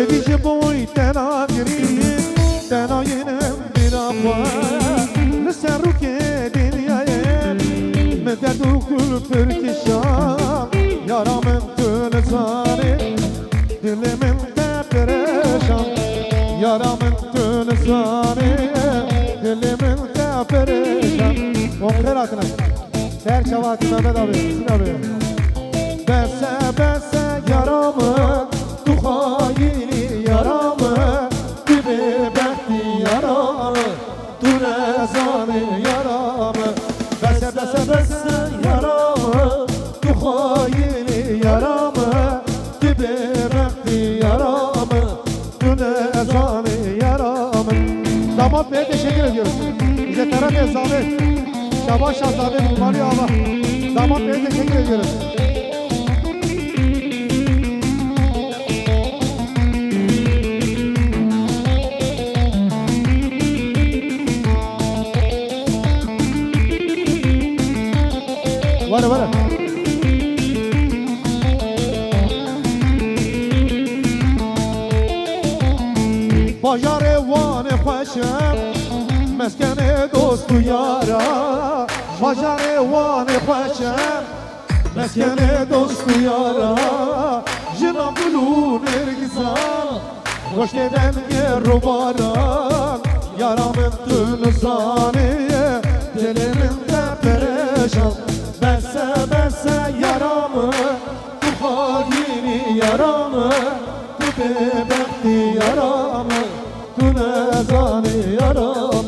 دیج بوی تناگری تناینم بیرابا لسر رو که دنیایم مدد و گل پرکشم یارامن تو نزاره دل من تپرشم یارامن تو نزاره دل من تپرشم خیراتنا در شواتی مدد آبی بس یارامن تو خواهی یارامن تو ببختی یارامن تو نزاره یارامن بس یارامن تو خواهی یارامن تو ببختی یارامن تو نزاره یارامن داماد به teşekkür ediyoruz. Bize taraf eczane Şaban Şahzade Mumali Ağa Damat Bey'e teşekkür ediyoruz. Var. Bajar evan paşam Meskene dostu yara Bajar evan paşam Meskene dostu yara Jina bulu nergizan Hoş neden yerubaran Yaramın tünzaniye Dilimin de perişan Besse yaramı Tu halini yaramı Tu bebekti yaramı Tu nezani yaramı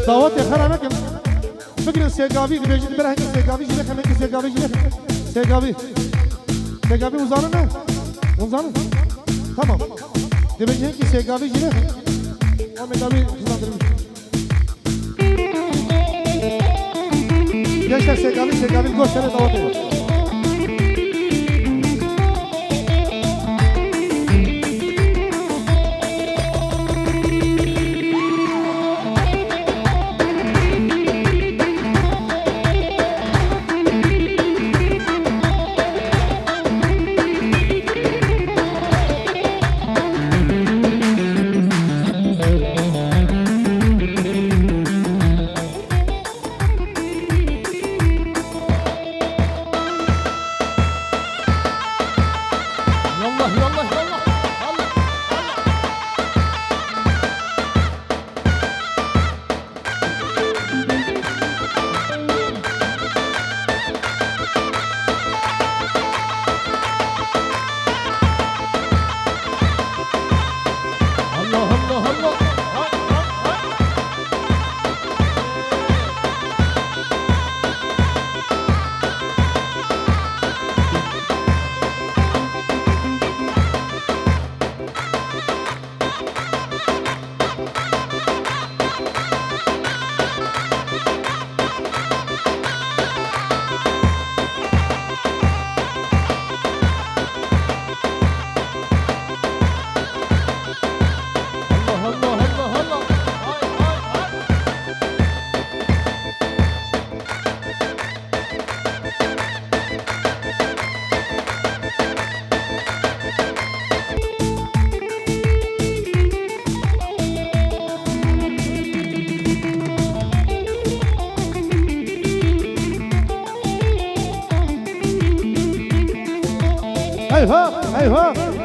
دعوت خرانه کن فکر سیگاوی دیجی برای که سیگاوی جیله کنه که سیگاوی جیله سیگاوی uzanın ne uzanın tamam دیجی که سیگاوی جیله Ahmet abi hızlandırmış gençler Segavi göstere davet ediyor. Eyvah!